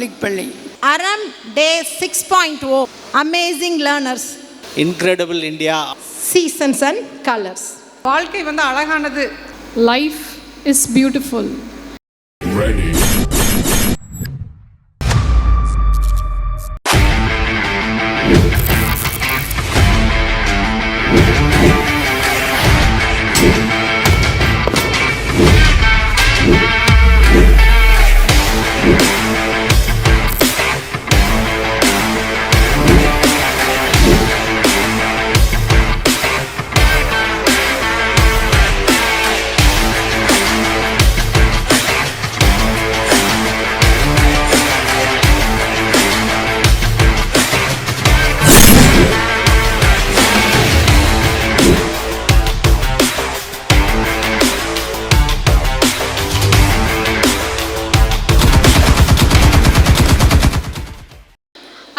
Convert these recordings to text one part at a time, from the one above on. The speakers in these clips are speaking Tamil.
பப்ளிக் பள்ளி. அறம் டே 6.0 amazing learners. Incredible India. Seasons and colours. வாழ்க்கை அழகானது. Life is beautiful. Ready.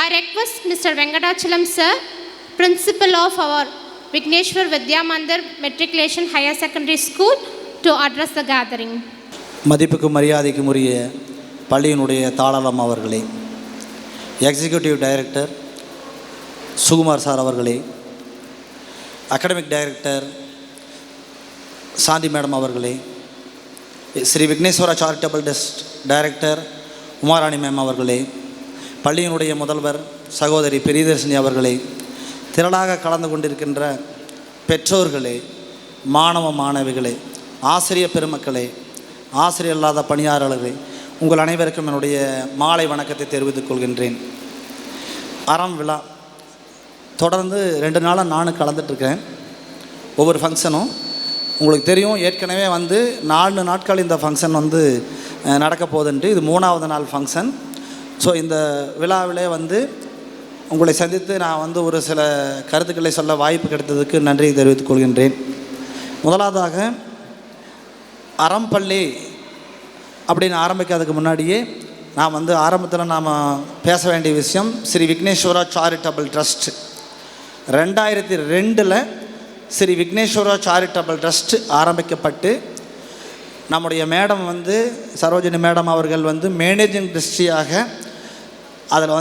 I request Mr. Venkatachalam sir, principal of our Vigneshwar Vidya Mandir Matriculation Higher Secondary School, to address the gathering. மதிப்புக்கும் மரியாதைக்கும் உரிய பள்ளியினுடைய தாளலம் அவர்களே, எக்ஸிக்யூட்டிவ் டைரக்டர் சுகுமார் சார் அவர்களே, அகாடமிக் டைரக்டர் சாந்தி மேடம் அவர்களே, Sri Vigneshwara charitable trust director Umarani ma'am அவர்களே, பள்ளியினுடைய முதல்வர் சகோதரி பிரியதர்ஷினி அவர்களே, திரளாக கலந்து கொண்டிருக்கின்ற பெற்றோர்களே, மாணவ மாணவிகளே, ஆசிரியர் பெருமக்களே, ஆசிரியர் இல்லாத பணியாளர்களே, உங்கள் அனைவருக்கும் என்னுடைய மாலை வணக்கத்தை தெரிவித்துக் கொள்கின்றேன். அறம் விழா தொடர்ந்து 2 நாளாக நானும் கலந்துட்டுருக்கேன். ஒவ்வொரு ஃபங்க்ஷனும் உங்களுக்கு தெரியும். ஏற்கனவே 4 நாட்கள் இந்த ஃபங்க்ஷன் நடக்க போகுதுன்ட்டு. இது 3ஆவது நாள் ஃபங்க்ஷன். ஸோ இந்த விழாவிலே உங்களை சந்தித்து நான் ஒரு சில கருத்துக்களை சொல்ல வாய்ப்பு கிடைத்ததுக்கு நன்றி தெரிவித்துக் கொள்கின்றேன். முதலாவதாக அறம்பள்ளி அப்படின்னு ஆரம்பிக்கிறதுக்கு முன்னாடியே நான் ஆரம்பத்தில் நாம் பேச வேண்டிய விஷயம், Shri Vigneshwara charitable trust 2002 Shri Vigneshwara charitable trust ஆரம்பிக்கப்பட்டு நம்முடைய மேடம் சரோஜினி மேடம் அவர்கள் மேனேஜிங் ட்ரஸ்டியாக அதில்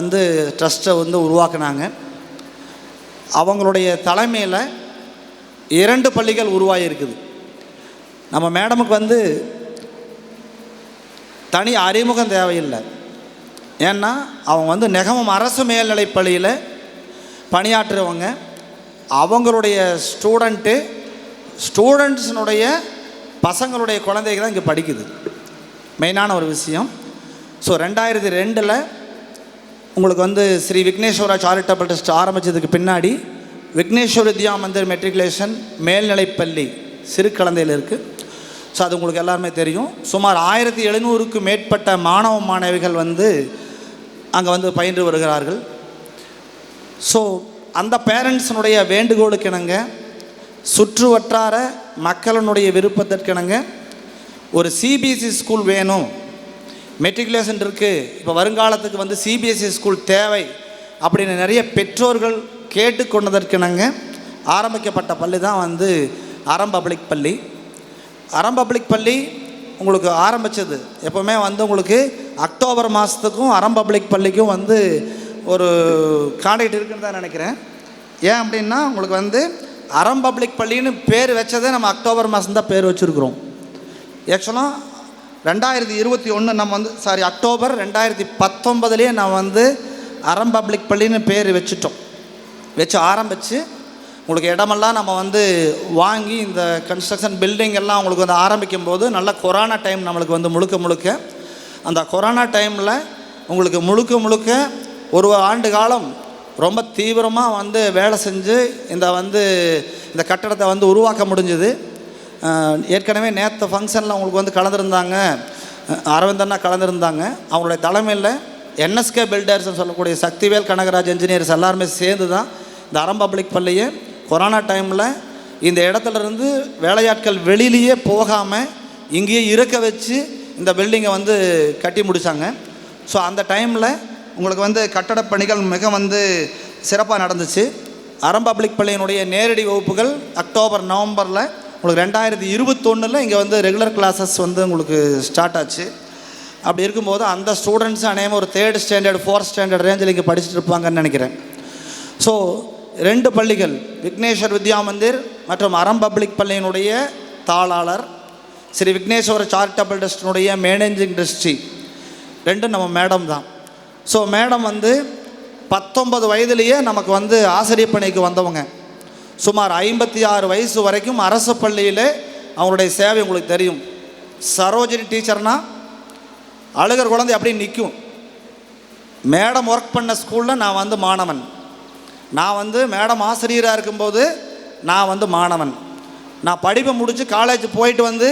ட்ரஸ்ட்டை உருவாக்குனாங்க. அவங்களுடைய தலைமையில் 2 பள்ளிகள் உருவாகியிருக்குது. நம்ம மேடமுக்கு தனி அறிமுகம் தேவையில்லை. ஏன்னா அவங்க நெகமம் அரசு மேல்நிலைப் பள்ளியில் பணியாற்றுறவங்க. அவங்களுடைய ஸ்டூடெண்ட்ஸினுடைய பசங்களுடைய குழந்தைகள் தான் இங்கே படிக்குது. மெயினான ஒரு விஷயம். ஸோ 2002 உங்களுக்கு ஸ்ரீ விக்னேஸ்வரா சாரிட்டபிள் ட்ரஸ்ட் ஆரம்பித்ததுக்கு பின்னாடி விக்னேஸ்வர் வித்யா மந்திர் மெட்ரிகுலேஷன் மேல்நிலைப்பள்ளி சிறு கலந்தையில் இருக்குது. ஸோ அது உங்களுக்கு எல்லாருமே தெரியும். சுமார் 1700க்கு மேற்பட்ட மாணவ மாணவிகள் அங்கே பயின்று வருகிறார்கள். ஸோ அந்த பேரண்ட்ஸினுடைய வேண்டுகோளுக்கு இணங்க, சுற்று வட்டார மக்களினுடைய விருப்பத்திற்கிணங்க ஒரு சிபிஎஸ்சி ஸ்கூல் வேணும், மெட்ரிகுலேஷன் இருக்குது, இப்போ வருங்காலத்துக்கு சிபிஎஸ்சி ஸ்கூல் தேவை அப்படின்னு நிறைய பெற்றோர்கள் கேட்டுக்கொண்டதற்கிணங்க ஆரம்பிக்கப்பட்ட பள்ளி தான் அறம் பப்ளிக் பள்ளி. அறம் பப்ளிக் பள்ளி உங்களுக்கு ஆரம்பித்தது எப்போவுமே உங்களுக்கு அக்டோபர் மாதத்துக்கும் அறம் பப்ளிக் பள்ளிக்கும் ஒரு கான்டாக்ட் இருக்குன்னு தான் நினைக்கிறேன். ஏன் அப்படின்னா உங்களுக்கு அறம் பப்ளிக் பள்ளின்னு பேர் வச்சதே நம்ம அக்டோபர் மாதம் தான் பேர் வச்சுருக்குறோம். ஆக்சுவலாக 2021 நம்ம அக்டோபர் 2019 நம்ம அறம் பப்ளிக் பள்ளின்னு பேர் வச்சு ஆரம்பித்து உங்களுக்கு இடமெல்லாம் நம்ம வாங்கி இந்த கன்ஸ்ட்ரக்ஷன் பில்டிங் எல்லாம் உங்களுக்கு ஆரம்பிக்கும் போது நல்ல கொரோனா டைம் நம்மளுக்கு முழுக்க அந்த கொரோனா டைமில் உங்களுக்கு முழுக்க ஒரு ஆண்டு காலம் ரொம்ப தீவிரமாக வேலை செஞ்சு இந்த கட்டடத்தை உருவாக்க முடிஞ்சுது. ஏற்கனவே நேற்று ஃபங்க்ஷனில் உங்களுக்கு கலந்துருந்தாங்க, அரவிந்தண்ணா கலந்துருந்தாங்க. அவங்களுடைய தலைமையில் என்எஸ்கே பில்டர்ஸ்ன்னு சொல்லக்கூடிய சக்திவேல் கனகராஜ் இன்ஜினியர்ஸ் எல்லாருமே சேர்ந்து தான் இந்த அறம் பப்ளிக் பள்ளியை கொரோனா டைமில் இந்த இடத்துலேருந்து வேலையாட்கள் வெளியிலேயே போகாமல் இங்கேயே இருக்க வச்சு இந்த பில்டிங்கை கட்டி முடித்தாங்க. ஸோ அந்த டைமில் உங்களுக்கு கட்டடப் பணிகள் மிக சிறப்பாக நடந்துச்சு. அறம் பப்ளிக் பள்ளியினுடைய நேரடி வகுப்புகள் அக்டோபர் நவம்பரில் உங்களுக்கு 2021 இங்கே ரெகுலர் கிளாஸஸ் உங்களுக்கு ஸ்டார்ட் ஆச்சு. அப்படி இருக்கும்போது அந்த ஸ்டூடெண்ட்ஸ் அநேகமாக ஒரு 3rd ஸ்டாண்டர்ட் 4th ஸ்டாண்டர்ட் ரேஞ்சில் இங்கே படிச்சுட்டு இருப்பாங்கன்னு நினைக்கிறேன். ஸோ 2 பள்ளிகள், விக்னேஸ்வர் வித்யா மந்திர் மற்றும் அறம் பப்ளிக் பள்ளியினுடைய தாளாளர், ஸ்ரீ விக்னேஸ்வர சாரிட்டபிள் ட்ரஸ்டினுடைய மேனேஜிங் ட்ரஸ்டி, ரெண்டும் நம்ம மேடம் தான். ஸோ மேடம் 19 வயதுலேயே நமக்கு ஆசிரியர் பணிக்கு வந்தவங்க. சுமார் 56 வயசு வரைக்கும் அரசு பள்ளியில் அவங்களுடைய சேவை உங்களுக்கு தெரியும். சரோஜினி டீச்சர்னா அழுகிற குழந்தை அப்படியே நிற்கும். மேடம் ஒர்க் பண்ண ஸ்கூலில் நான் மாணவன். நான் மேடம் ஆசிரியராக இருக்கும்போது நான் மாணவன். நான் படிப்பை முடித்து காலேஜ் போயிட்டு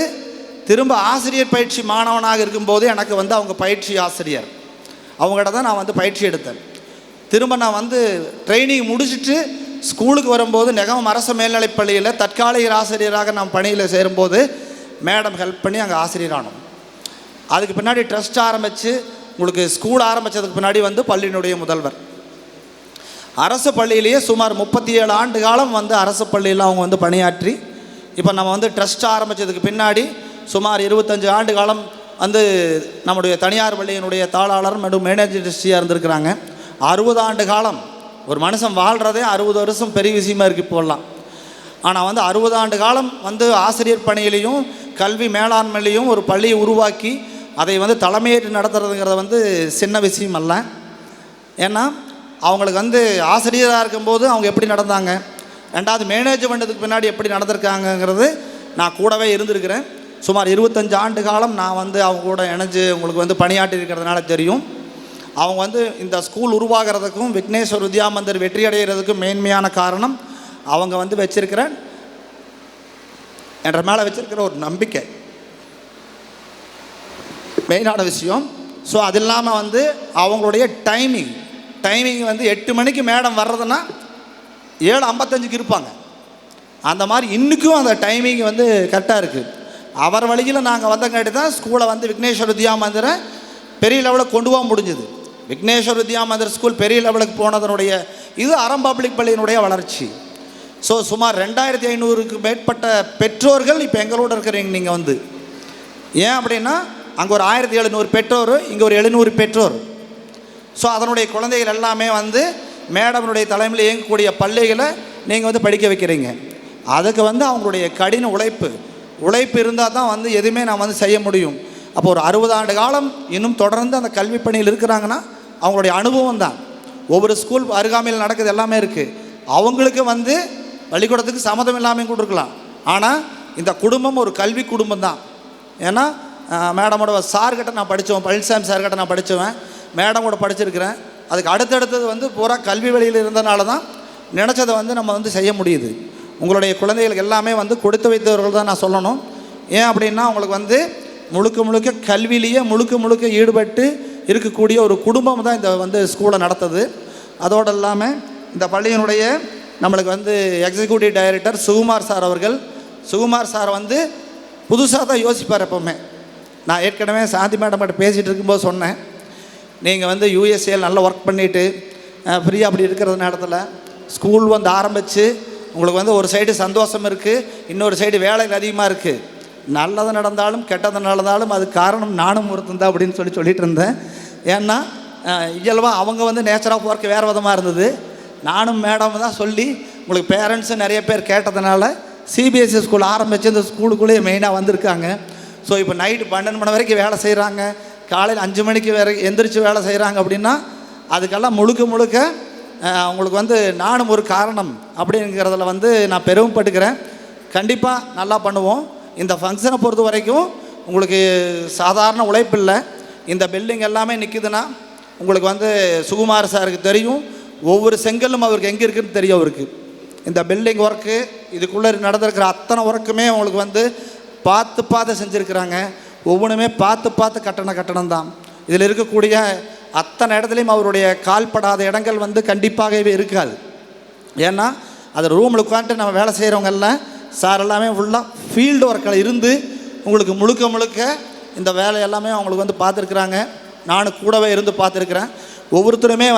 திரும்ப ஆசிரியர் பயிற்சி மாணவனாக இருக்கும்போது எனக்கு அவங்க பயிற்சி ஆசிரியர், அவங்ககிட்ட தான் நான் பயிற்சி எடுத்தேன். திரும்ப நான் ட்ரைனிங் முடிச்சுட்டு ஸ்கூலுக்கு வரும்போது நெகமம் அரசு மேல்நிலைப் பள்ளியில் தற்காலிக ஆசிரியராக நான் பணியில் சேரும்போது மேடம் ஹெல்ப் பண்ணி அங்கே ஆசிரியரானோம். அதுக்கு பின்னாடி ட்ரஸ்ட் ஆரம்பித்து உங்களுக்கு ஸ்கூல் ஆரம்பித்ததுக்கு பின்னாடி பள்ளியினுடைய முதல்வர். அரசு பள்ளியிலேயே சுமார் 37 ஆண்டு காலம் அரசு பள்ளியில் அவங்க பணியாற்றி இப்போ நம்ம ட்ரஸ்ட் ஆரம்பித்ததுக்கு பின்னாடி சுமார் 25 ஆண்டு காலம் நம்முடைய தனியார் பள்ளியினுடைய தாளாளர் மற்றும் மேனேஜர் ட்ரஸ்டியாக இருந்திருக்கிறாங்க. 60 ஆண்டு காலம் ஒரு மனுஷன் வாழ்கிறதே 60 வருஷம் பெரிய விஷயமா இருக்குது போடலாம். ஆனால் 60 ஆண்டு காலம் ஆசிரியர் பணியிலையும் கல்வி மேலாண்மையிலையும் ஒரு பள்ளியை உருவாக்கி அதை தலைமையேற்று நடத்துறதுங்கிறத சின்ன விஷயம் அல்ல. ஏன்னா அவங்களுக்கு ஆசிரியராக இருக்கும்போது அவங்க எப்படி நடந்தாங்க, 2வது மேனேஜ்மெண்ட்டுக்கு பின்னாடி எப்படி நடந்திருக்காங்கங்கிறது நான் கூடவே இருந்திருக்கிறேன். சுமார் 25 ஆண்டு காலம் நான் அவங்க கூட இணைஞ்சு உங்களுக்கு பணியாற்றி இருக்கிறதுனால தெரியும். அவங்க இந்த ஸ்கூல் உருவாகிறதுக்கும் விக்னேஸ்வர் வித்யா மந்திர் வெற்றி அடைகிறதுக்கும் மேன்மையான காரணம் அவங்க வச்சிருக்கிற என்ற மேலே வச்சிருக்கிற ஒரு நம்பிக்கை மெயினான விஷயம். ஸோ அது இல்லாமல் அவங்களுடைய டைமிங் 8 மணிக்கு மேடம் வர்றதுன்னா 7:55க்கு இருப்பாங்க. அந்த மாதிரி இன்றைக்கும் அந்த டைமிங் கரெக்டாக இருக்குது. அவர் வழியில் நாங்கள் வந்தங்காட்டி தான் ஸ்கூலை விக்னேஸ்வர் வித்யா மந்திரை பெரிய லெவலுக்கு கொண்டு போக முடிஞ்சுது. விக்னேஸ்வர் வித்யா மந்திர் ஸ்கூல் பெரிய லெவலுக்கு போனதனுடைய இது அறம் பப்ளிக் பள்ளியினுடைய வளர்ச்சி. ஸோ சுமார் 2500க்கு மேற்பட்ட பெற்றோர்கள் இப்போ எங்களோட இருக்கிறீங்க. நீங்கள் ஏன் அப்படின்னா அங்கே ஒரு 1700 பெற்றோர், இங்கே ஒரு 700 பெற்றோர். ஸோ அதனுடைய குழந்தைகள் எல்லாமே மேடம்னுடைய தலைமையில் இயங்கக்கூடிய பள்ளிகளை நீங்கள் படிக்க வைக்கிறீங்க. அதுக்கு அவங்களுடைய கடின உழைப்பு இருந்தால் தான் எதுவுமே நான் செய்ய முடியும். அப்போ ஒரு 60 ஆண்டு காலம் இன்னும் தொடர்ந்து அந்த கல்வி பணியில் இருக்கிறாங்கன்னா அவங்களுடைய அனுபவம் தான். ஒவ்வொரு ஸ்கூல் அருகாமையில் நடக்குது எல்லாமே இருக்குது. அவங்களுக்கு பள்ளிக்கூடத்துக்கு சம்மதம் இல்லாமல் கூட இருக்கலாம். ஆனால் இந்த குடும்பம் ஒரு கல்வி குடும்பம் தான். ஏன்னா மேடமோட சார்கிட்ட நான் படித்தவன், பழனிசாமி சார்கிட்ட நான் படித்தவன், மேடமோட படிச்சிருக்கிறேன். அதுக்கு அடுத்தடுத்தது பூரா கல்வி வழியில் இருந்தனால தான் நினச்சதை நம்ம செய்ய முடியுது. உங்களுடைய குழந்தைகளுக்கு எல்லாமே கொடுத்து வைத்தவர்கள் தான் நான் சொல்லணும். ஏன் அப்படின்னா அவங்களுக்கு முழுக்க கல்வியிலேயே முழுக்க ஈடுபட்டு இருக்கக்கூடிய ஒரு குடும்பம் தான் இந்த ஸ்கூலை நடத்துது. அதோடு இல்லாமல் இந்த பள்ளியினுடைய நம்மளுக்கு எக்ஸிக்யூட்டிவ் டைரக்டர் சுகுமார் சார் அவர்கள், சுகுமார் சார் புதுசாக தான் யோசிப்பார் எப்போவுமே. நான் ஏற்கனவே சாந்தி மேடம்கிட்ட பேசிகிட்டு இருக்கும்போது சொன்னேன், நீங்கள் யூஎஸ்ஏல நல்லா ஒர்க் பண்ணிவிட்டு ஃப்ரீயாக அப்படி இருக்கிற நேரத்தில் ஸ்கூல் ஆரம்பித்து உங்களுக்கு ஒரு சைடு சந்தோஷம் இருக்குது, இன்னொரு சைடு வேலைகள் அதிகமாக இருக்குது. நல்லது நடந்தாலும் கெட்டது நடந்தாலும் அது காரணம் நானும் ஒருத்தன் தான் அப்படின்னு சொல்லிட்டு இருந்தேன். ஏன்னா இயல்பாக அவங்க நேச்சர் ஆஃப் ஒர்க் வேறு விதமாக இருந்தது. நானும் மேடம் தான் சொல்லி உங்களுக்கு பேரண்ட்ஸும் நிறைய பேர் கேட்டதுனால சிபிஎஸ்சி ஸ்கூல் ஆரம்பித்து இந்த ஸ்கூலுக்குள்ளேயே மெயினாக வந்திருக்காங்க. ஸோ இப்போ நைட்டு 12 மணி வரைக்கும் வேலை செய்கிறாங்க, காலையில் 5 மணிக்கு எந்திரிச்சு வேலை செய்கிறாங்க. அப்படின்னா அதுக்கெல்லாம் முழுக்க உங்களுக்கு நானும் ஒரு காரணம் அப்படிங்கிறதுல நான் பெருமைப்பட்டுக்கிறேன். கண்டிப்பாக நல்லா பண்ணுவோம். இந்த ஃபங்க்ஷனை பொறுத்த வரைக்கும் உங்களுக்கு சாதாரண உழைப்பு இல்லை. இந்த பில்டிங் எல்லாமே நிற்குதுன்னா உங்களுக்கு சுகுமார் சாருக்கு தெரியும், ஒவ்வொரு செங்கலும் அவருக்கு எங்கே இருக்குதுன்னு தெரியும். அவருக்கு இந்த பில்டிங் ஒர்க்கு இதுக்குள்ளே நடந்திருக்கிற அத்தனை ஒர்க்குமே உங்களுக்கு பார்த்து செஞ்சுருக்கிறாங்க. ஒவ்வொன்றுமே பார்த்து கட்டணம் தான். இதில் இருக்கக்கூடிய அத்தனை இடத்துலையும் அவருடைய கால்படாத இடங்கள் கண்டிப்பாகவே இருக்காது. ஏன்னா அது ரூமில் உட்காந்துட்டு நம்ம வேலை செய்கிறவங்கெல்லாம் சார் எல்லாமே ஃபுல்லாக ஃபீல்டு ஒர்க்கில் இருந்து உங்களுக்கு முழுக்க இந்த வேலை எல்லாமே அவங்களுக்கு பார்த்துருக்குறாங்க. நானும் கூடவே இருந்து பார்த்துருக்குறேன். ஒவ்வொருத்தருமே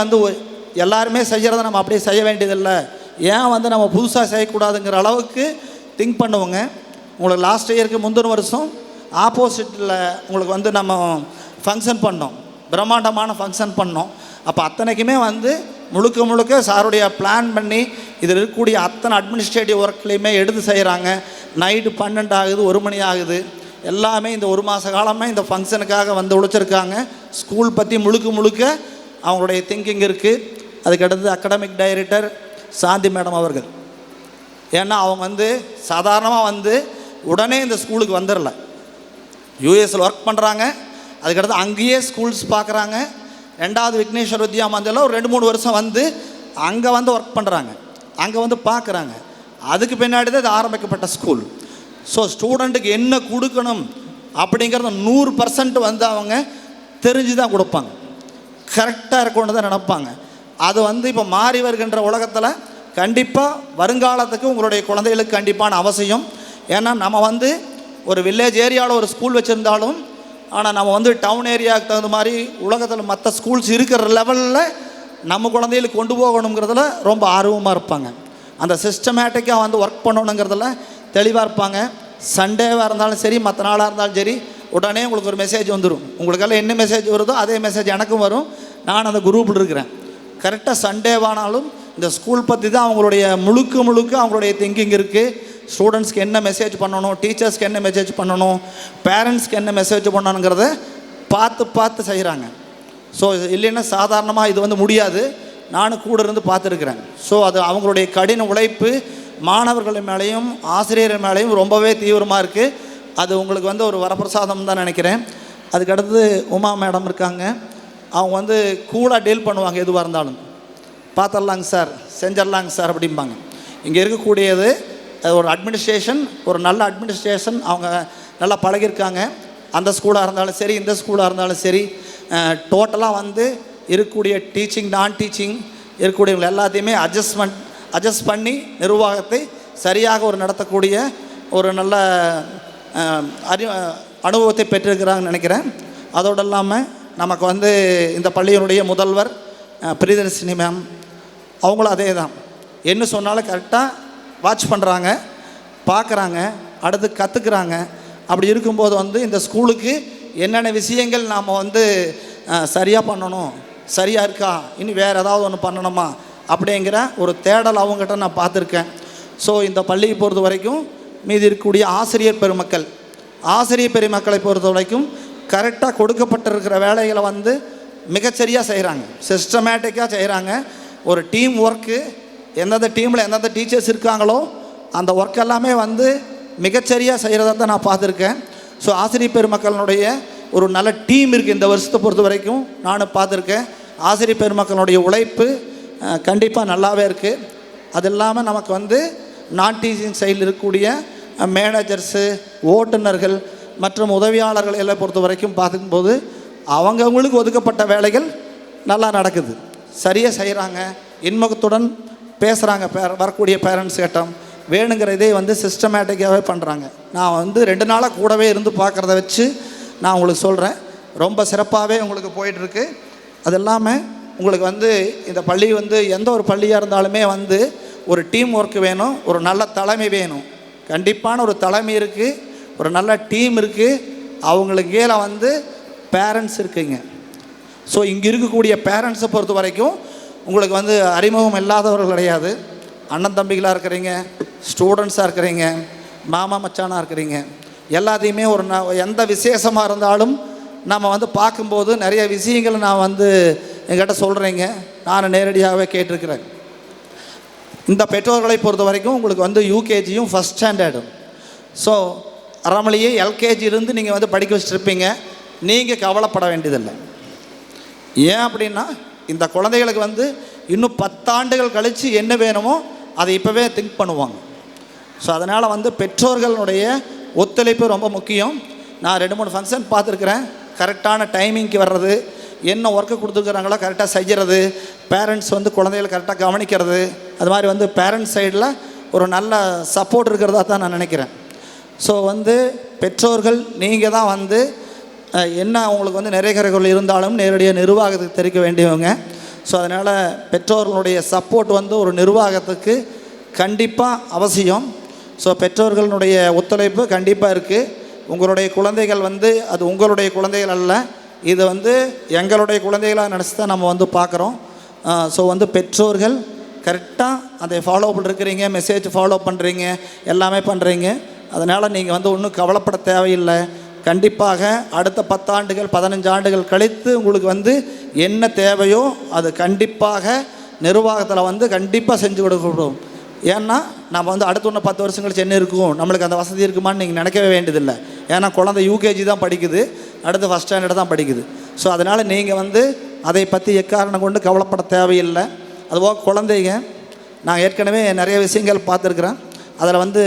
எல்லாருமே செய்கிறத நம்ம அப்படியே செய்ய வேண்டியதில்லை, ஏன் நம்ம புதுசாக செய்யக்கூடாதுங்கிற அளவுக்கு திங்க் பண்ணுவோங்க. உங்களுக்கு லாஸ்ட் இயருக்கு முந்தின வருஷம் ஆப்போசிட்டில் உங்களுக்கு நம்ம ஃபங்க்ஷன் பண்ணோம், பிரம்மாண்டமான ஃபங்க்ஷன் பண்ணோம். அப்போ அத்தனைக்குமே வந்து முழுக்க முழுக்க சாருடைய பிளான் பண்ணி இதில் இருக்கக்கூடிய அத்தனை அட்மினிஸ்ட்ரேட்டிவ் ஒர்க்லேயுமே எடுத்து செய்கிறாங்க. நைட்டு 12 ஆகுது, 1 மணி ஆகுது. எல்லாமே இந்த 1 மாத காலமாக இந்த ஃபங்க்ஷனுக்காக வந்து உழைச்சிருக்காங்க. ஸ்கூல் பற்றி முழுக்க அவங்களுடைய திங்கிங் இருக்குது. அதுக்கடுத்து அகாடமிக் டைரக்டர் சாந்தி மேடம் அவர்கள், ஏன்னா அவங்க வந்து சாதாரணமாக வந்து உடனே இந்த ஸ்கூலுக்கு வந்துடல. யூஎஸில் ஒர்க் பண்ணுறாங்க, அதுக்கடுத்து அங்கேயே ஸ்கூல்ஸ் பார்க்குறாங்க. 2வது விக்னேஸ்வர் வித்யா மந்திரில் ஒரு 2-3 வருஷம் வந்து அங்கே வந்து ஒர்க் பண்ணுறாங்க, அங்கே வந்து பார்க்குறாங்க. அதுக்கு பின்னாடி தான் இது ஆரம்பிக்கப்பட்ட ஸ்கூல். ஸோ ஸ்டூடெண்ட்டுக்கு என்ன கொடுக்கணும் அப்படிங்கிறத 100% வந்து அவங்க தெரிஞ்சு தான் கொடுப்பாங்க, கரெக்டாக இருக்கணும்னு தான் நினைப்பாங்க. அது வந்து இப்போ மாறி வருகின்ற உலகத்தில் கண்டிப்பாக வருங்காலத்துக்கு உங்களுடைய குழந்தைகளுக்கு கண்டிப்பான அவசியம். ஏன்னா நம்ம வந்து ஒரு வில்லேஜ் ஏரியாவில் ஒரு ஸ்கூல் வச்சுருந்தாலும், ஆனால் நம்ம வந்து டவுன் ஏரியாவுக்கு தகுந்த மாதிரி உலகத்தில் மற்ற ஸ்கூல்ஸ் இருக்கிற லெவலில் நம்ம குழந்தைகளுக்கு கொண்டு போகணுங்கிறதுல ரொம்ப ஆர்வமாக இருப்பாங்க. அந்த சிஸ்டமேட்டிக்காக வந்து ஒர்க் பண்ணணுங்கிறதுல தெளிவாக இருப்பாங்க. சண்டேவாக இருந்தாலும் சரி, மற்ற நாளாக இருந்தாலும் சரி, உடனே உங்களுக்கு ஒரு மெசேஜ் வந்துடும். உங்களுக்கெல்லாம் என்ன மெசேஜ் வருதோ அதே மெசேஜ் எனக்கும் வரும். நான் அந்த குரூப்பில் இருக்கிறேன். கரெக்டாக சண்டேவானாலும் இந்த ஸ்கூல் பற்றி தான் அவங்களுடைய முழுக்க அவங்களுடைய திங்கிங் இருக்குது. ஸ்டூடெண்ட்ஸ்க்கு என்ன மெசேஜ் பண்ணணும், டீச்சர்ஸ்க்கு என்ன மெசேஜ் பண்ணணும், பேரண்ட்ஸ்க்கு என்ன மெசேஜ் பண்ணணுங்கிறத பார்த்து செய்கிறாங்க. ஸோ இல்லைன்னா சாதாரணமாக இது வந்து முடியாது. நானும் கூட இருந்து பார்த்துருக்குறேன். ஸோ அது அவங்களுடைய கடின உழைப்பு மாணவர்கள் மேலேயும் ஆசிரியர்கள் மேலேயும் ரொம்பவே தீவிரமாக இருக்குது. அது உங்களுக்கு வந்து ஒரு வரப்பிரசாதம் தான் நினைக்கிறேன். அதுக்கடுத்து உமா மேடம் இருக்காங்க. அவங்க வந்து கூலாக டீல் பண்ணுவாங்க, எதுவாக இருந்தாலும் பார்த்துடலாங்க சார், செஞ்சிடலாங்க சார் அப்படிம்பாங்க. இங்கே இருக்கக்கூடியது ஒரு அட்மினிஸ்ட்ரேஷன், ஒரு நல்ல அட்மினிஸ்ட்ரேஷன். அவங்க நல்லா பழகியிருக்காங்க. அந்த ஸ்கூலாக இருந்தாலும் சரி, இந்த ஸ்கூலாக இருந்தாலும் சரி, டோட்டலாக வந்து இருக்கக்கூடிய டீச்சிங் நான் டீச்சிங் இருக்கக்கூடியவங்க எல்லாத்தையுமே அட்ஜஸ்ட் பண்ணி நிர்வாகத்தை சரியாக ஒரு நடத்தக்கூடிய ஒரு நல்ல அனுபவத்தை பெற்றிருக்கிறாங்கன்னு நினைக்கிறேன். அதோடு இல்லாமல் நமக்கு வந்து இந்த பள்ளியினுடைய முதல்வர் பிரியதர்ஷினி மேம், அவங்களும் அதே தான். என்ன சொன்னாலும் கரெக்டாக வாட்ச் பண்ணுறாங்க, பார்க்குறாங்க, அடுத்து கற்றுக்குறாங்க. அப்படி இருக்கும்போது வந்து இந்த ஸ்கூலுக்கு என்னென்ன விஷயங்கள் நாம் வந்து சரியாக பண்ணணும், சரியாக இருக்கா, இனி வேறு ஏதாவது ஒன்று பண்ணணுமா அப்படிங்கிற ஒரு தேடல் அவங்ககிட்ட நான் பார்த்துருக்கேன். ஸோ இந்த பள்ளியை பொறுத்த வரைக்கும் மீதி இருக்கக்கூடிய ஆசிரியர் பெருமக்களை பொறுத்த வரைக்கும் கரெக்டாக கொடுக்கப்பட்டிருக்கிற வேலைகளை வந்து மிகச்சரியாக செய்கிறாங்க, சிஸ்டமேட்டிக்காக செய்கிறாங்க. ஒரு டீம் ஒர்க்கு, எந்தெந்த டீமில் எந்தெந்த டீச்சர்ஸ் இருக்காங்களோ அந்த ஒர்க் எல்லாமே வந்து மிகச்சரியாக செய்கிறத தான் நான் பார்த்துருக்கேன். ஸோ ஆசிரியர் பெருமக்களுடைய ஒரு நல்ல டீம் இருக்குது இந்த வருஷத்தை பொறுத்த வரைக்கும் நானும் பார்த்துருக்கேன். ஆசிரியர் பெருமக்களுடைய உழைப்பு கண்டிப்பாக நல்லாவே இருக்குது. அது இல்லாமல் நமக்கு வந்து நான் டீச்சிங் சைடில் இருக்கக்கூடிய மேனேஜர்ஸு, ஓட்டுநர்கள் மற்றும் உதவியாளர்கள் எல்லாம் பொறுத்த வரைக்கும் பார்க்கும்போது அவங்கவுங்களுக்கு ஒதுக்கப்பட்ட வேலைகள் நல்லா நடக்குது, சரியாக செய்கிறாங்க, இன்முகத்துடன் பேசுகிறாங்க. வரக்கூடிய பேரண்ட்ஸ் கிட்ட வேணுங்கிற இதே வந்து சிஸ்டமேட்டிக்காகவே பண்ணுறாங்க. நான் வந்து 2 நாளாக கூடவே இருந்து பார்க்குறத வச்சு நான் உங்களுக்கு சொல்கிறேன், ரொம்ப சிறப்பாகவே உங்களுக்கு போயிட்டுருக்கு. அது இல்லாமல் உங்களுக்கு வந்து இந்த பள்ளி வந்து எந்த ஒரு பள்ளியாக இருந்தாலுமே வந்து ஒரு டீம் ஒர்க் வேணும், ஒரு நல்ல தலைமை வேணும். கண்டிப்பான ஒரு தலைமை இருக்குது, ஒரு நல்ல டீம் இருக்குது, அவங்களுக்கு கீழே வந்து பேரண்ட்ஸ் இருக்குங்க. ஸோ இங்கே இருக்கக்கூடிய பேரண்ட்ஸை பொறுத்த வரைக்கும் உங்களுக்கு வந்து அறிமுகம் இல்லாதவர்கள் கிடையாது. அண்ணன் தம்பிகளாக இருக்கிறீங்க, ஸ்டூடெண்ட்ஸாக இருக்கிறீங்க, மாமா மச்சானாக இருக்கிறீங்க. எல்லாத்தையுமே ஒரு எந்த விசேஷமாக இருந்தாலும் நம்ம வந்து பார்க்கும்போது நிறைய விஷயங்களை நான் வந்து என்கிட்ட சொல்கிறீங்க, நான் நேரடியாகவே கேட்டிருக்கிறேன். இந்த பெற்றோர்களை பொறுத்த வரைக்கும் உங்களுக்கு வந்து யூகேஜியும் ஃபஸ்ட் ஸ்டாண்டர்டும், ஸோ அறமலையே எல்கேஜிலேருந்து நீங்கள் வந்து படிக்க வச்சுருப்பீங்க. நீங்கள் கவலைப்பட வேண்டியதில்லை. ஏன் அப்படின்னா இந்த குழந்தைகளுக்கு வந்து இன்னும் 10 ஆண்டுகள் கழித்து என்ன வேணுமோ அதை இப்போவே திங்க் பண்ணுவாங்க. ஸோ அதனால் வந்து பெற்றோர்களுடைய ஒத்துழைப்பு ரொம்ப முக்கியம். நான் 2-3 ஃபங்க்ஷன் பார்த்துருக்குறேன். கரெக்டான டைமிங்க்கு வர்றது, என்ன ஒர்க்கு கொடுத்துருக்குறாங்களோ கரெக்டாக செய்கிறது, பேரண்ட்ஸ் வந்து குழந்தைகளை கரெக்டாக கவனிக்கிறது, அது மாதிரி வந்து பேரண்ட்ஸ் சைடில் ஒரு நல்ல சப்போர்ட் இருக்கிறதா தான் நான் நினைக்கிறேன். ஸோ வந்து பெற்றோர்கள் நீங்கள் தான் வந்து என்ன அவங்களுக்கு வந்து நிறைகுறைகள் இருந்தாலும் நேரடியாக நிர்வாகத்துக்கு தெரிவிக்க வேண்டியவங்க. ஸோ அதனால் பெற்றோர்களுடைய சப்போர்ட் வந்து ஒரு நிர்வாகத்துக்கு கண்டிப்பாக அவசியம். ஸோ பெற்றோர்களுடைய ஒத்துழைப்பு கண்டிப்பாக இருக்குது. உங்களுடைய குழந்தைகள் வந்து அது உங்களுடைய குழந்தைகள் அல்ல, இது வந்து எங்களுடைய குழந்தைகளாக நினச்சி தான் நம்ம வந்து பார்க்குறோம். ஸோ வந்து பெற்றோர்கள் கரெக்டாக அதை ஃபாலோ பண்ணிருக்கிறீங்க, மெசேஜ் ஃபாலோ பண்ணுறீங்க, எல்லாமே பண்ணுறீங்க. அதனால் நீங்கள் வந்து ஒன்றும் கவலைப்பட தேவையில்லை. கண்டிப்பாக அடுத்த 10 ஆண்டுகள் 15 ஆண்டுகள் கழித்து உங்களுக்கு வந்து என்ன தேவையோ அது கண்டிப்பாக நிர்வாகத்தில் வந்து கண்டிப்பாக செஞ்சு கொடுக்கணும். ஏன்னா நம்ம வந்து அடுத்த ஒன்று 10 வருஷம் கழிச்சு என்ன இருக்கும், நம்மளுக்கு அந்த வசதி இருக்குமான்னு நீங்கள் நினைக்கவே வேண்டியதில்லை. ஏன்னா குழந்தை யூகேஜி தான் படிக்குது, அடுத்து ஃபஸ்ட் ஸ்டாண்டர்ட் தான் படிக்குது. ஸோ அதனால் நீங்கள் வந்து அதை பற்றி எக்காரணம் கொண்டு கவலைப்பட தேவையில்லை. அதுபோக குழந்தைங்க நான் ஏற்கனவே நிறைய விஷயங்கள் பார்த்துருக்குறேன். அதில் வந்து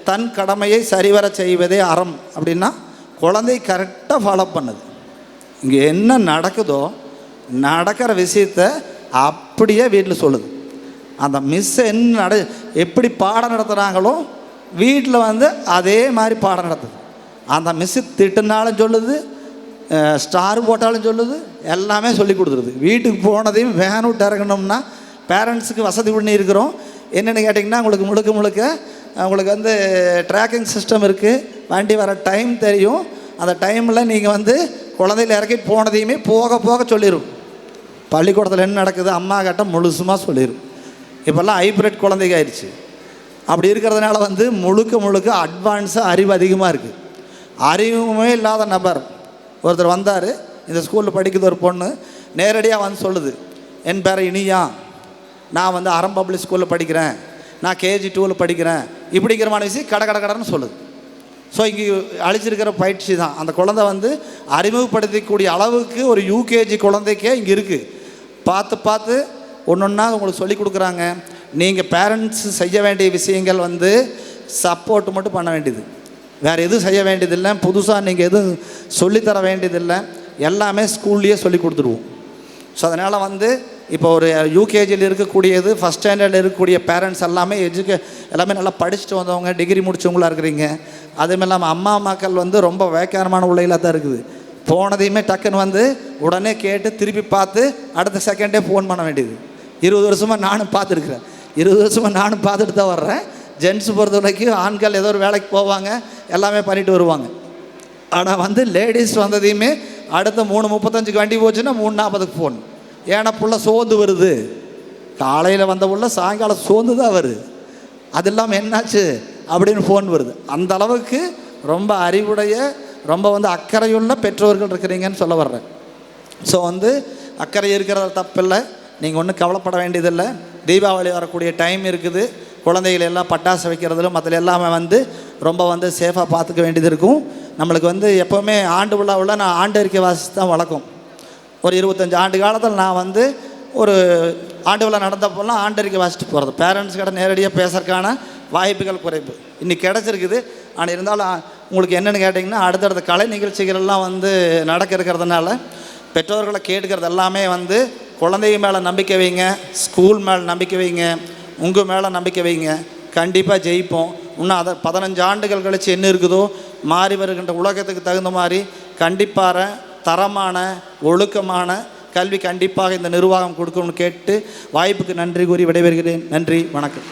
தன் கடமையை சரிவர செய்வதே அறம் அப்படின்னா குழந்தை கரெக்டாக ஃபாலோ பண்ணுது. இங்கே என்ன நடக்குதோ நடக்கிற விஷயத்த அப்படியே வீட்டில் சொல்லுது. அந்த மிஸ் என்ன எப்படி பாடம் நடத்துகிறாங்களோ வீட்டில் வந்து அதே மாதிரி பாடம் நடத்துது. அந்த மிஸ்ஸு திட்டுனாலும் சொல்லுது, ஸ்டார் போட்டாலும் சொல்லுது, எல்லாமே சொல்லி கொடுத்துருது. வீட்டுக்கு போனதையும் வேன் விட்டு இறங்கணும்னா பேரண்ட்ஸுக்கு வசதி பண்ணி இருக்கிறோம். என்னென்னு கேட்டிங்கன்னா உங்களுக்கு முழுக்க உங்களுக்கு வந்து ட்ராக்கிங் சிஸ்டம் இருக்குது. வண்டி வர டைம் தெரியும். அந்த டைமில் நீங்கள் வந்து குழந்தையில் இறக்கிட்டு போனதையுமே போக போக சொல்லிடும். பள்ளிக்கூடத்தில் என்ன நடக்குது அம்மா கிட்ட முழுசுமாக சொல்லிடும். இப்போல்லாம் ஹைப்ரிட் குழந்தைங்க ஆயிடுச்சு. அப்படி இருக்கிறதுனால வந்து முழுக்க அட்வான்ஸாக அறிவு அதிகமாக இருக்குது. அறிவுமே இல்லாத நபர் ஒருத்தர் வந்தார். இந்த ஸ்கூலில் படிக்குது ஒரு பொண்ணு, நேரடியாக வந்து சொல்லுது, என் பேர் இனியா, நான் வந்து அறம் பப்ளிக் ஸ்கூலில் படிக்கிறேன், நான் KG 2ல் படிக்கிறேன், இப்படிங்கிறமான விஷயம் கடன்னு சொல்லுது. ஸோ இங்கே அழிச்சிருக்கிற பயிற்சி தான் அந்த குழந்தை வந்து அறிமுகப்படுத்தக்கூடிய அளவுக்கு ஒரு UKG குழந்தைக்கே இங்கே இருக்குது. பார்த்து ஒன்றா உங்களுக்கு சொல்லி கொடுக்குறாங்க. நீங்கள் பேரண்ட்ஸ் செய்ய வேண்டிய விஷயங்கள் வந்து சப்போர்ட் மட்டும் பண்ண வேண்டியது, வேறு எதுவும் செய்ய வேண்டியதில்லை. புதுசாக நீங்கள் எதுவும் சொல்லித்தர வேண்டியதில்லை, எல்லாமே ஸ்கூல்லையே சொல்லி கொடுத்துருவோம். ஸோ அதனால் வந்து இப்போ ஒரு UKGயில் இருக்கக்கூடியது ஃபஸ்ட் ஸ்டாண்டர்டில் இருக்கக்கூடிய பேரண்ட்ஸ் எல்லாமே எல்லாமே நல்லா படிச்சுட்டு வந்தவங்க, டிகிரி முடித்தவங்களாக இருக்கிறீங்க. அதுவும் இல்லாமல் அம்மாக்கள் வந்து ரொம்ப வேக்காரமான உள்ளைகளாக தான் இருக்குது. போனதையுமே டக்குன்னு வந்து உடனே கேட்டு திருப்பி பார்த்து அடுத்த செகண்டே ஃபோன் பண்ண வேண்டியது. 20 வருஷமாக நானும் பார்த்துருக்குறேன், 20 வருஷமாக நானும் பார்த்துட்டு தான் வர்றேன். ஜென்ட்ஸ் பொறுத்த வரைக்கும் ஆண்கள் ஏதோ ஒரு வேலைக்கு போவாங்க, எல்லாமே பண்ணிட்டு வருவாங்க. ஆனால் வந்து லேடிஸ் வந்ததையுமே அடுத்த 3:35 வண்டி போச்சுன்னா 3:40 ஃபோன். ஏன்னா புள்ள சோர்ந்து வருது, காலையில் வந்த புள்ள சாயங்காலம் சோர்ந்து தான் வருது, அது இல்லாமல் என்னாச்சு அப்படின்னு ஃபோன் வருது. அந்த அளவுக்கு ரொம்ப அறிவுடைய ரொம்ப வந்து அக்கறையுள்ள பெற்றோர்கள் இருக்கிறீங்கன்னு சொல்ல வர்றேன். ஸோ வந்து அக்கறை இருக்கிறது தப்பில்லை, நீங்கள் ஒன்றும் கவலைப்பட வேண்டியதில்லை. தீபாவளி வரக்கூடிய டைம் இருக்குது. குழந்தைகள் எல்லாம் பட்டாசு வைக்கிறதுல மற்ற எல்லாமே வந்து ரொம்ப வந்து சேஃபாக பார்த்துக்க வேண்டியது இருக்கும். நம்மளுக்கு வந்து எப்போவுமே ஆண்டு விழாவில் நான் ஆண்டு அறிக்கை வாசித்து தான் வழக்கம். ஒரு 25 ஆண்டு காலத்தில் நான் வந்து ஒரு ஆண்டு விழா நடந்தப்போலாம் ஆண்டறிக்கை வாசிட்டு போகிறது. பேரண்ட்ஸ் கிட்ட நேரடியாக பேசுறதுக்கான வாய்ப்புகள் குறைப்பு இன்றைக்கி கிடச்சிருக்குது. ஆனால் இருந்தாலும் உங்களுக்கு என்னென்னு கேட்டிங்கன்னா அடுத்தடுத்த கலை நிகழ்ச்சிகள்லாம் வந்து நடக்க இருக்கிறதுனால பெற்றோர்களை கேட்டுக்கிறது எல்லாமே வந்து குழந்தைங்க மேலே நம்பிக்கை வைங்க, ஸ்கூல் மேலே நம்பிக்கை வைங்க, உங்கள் மேலே நம்பிக்கை வைங்க, கண்டிப்பாக ஜெயிப்போம். இன்னும் அதை 15 ஆண்டுகள் கழித்து என்ன இருக்குதோ மாறி வருகின்ற உலகத்துக்கு தகுந்த மாதிரி கண்டிப்பாக தரமான ஒழுக்கமான கல்வி கண்டிப்பாக இந்த நிர்வாகம் கொடுக்கணும்னு கேட்டு வாய்ப்புக்கு நன்றி கூறி விடைபெறுகிறேன். நன்றி, வணக்கம்.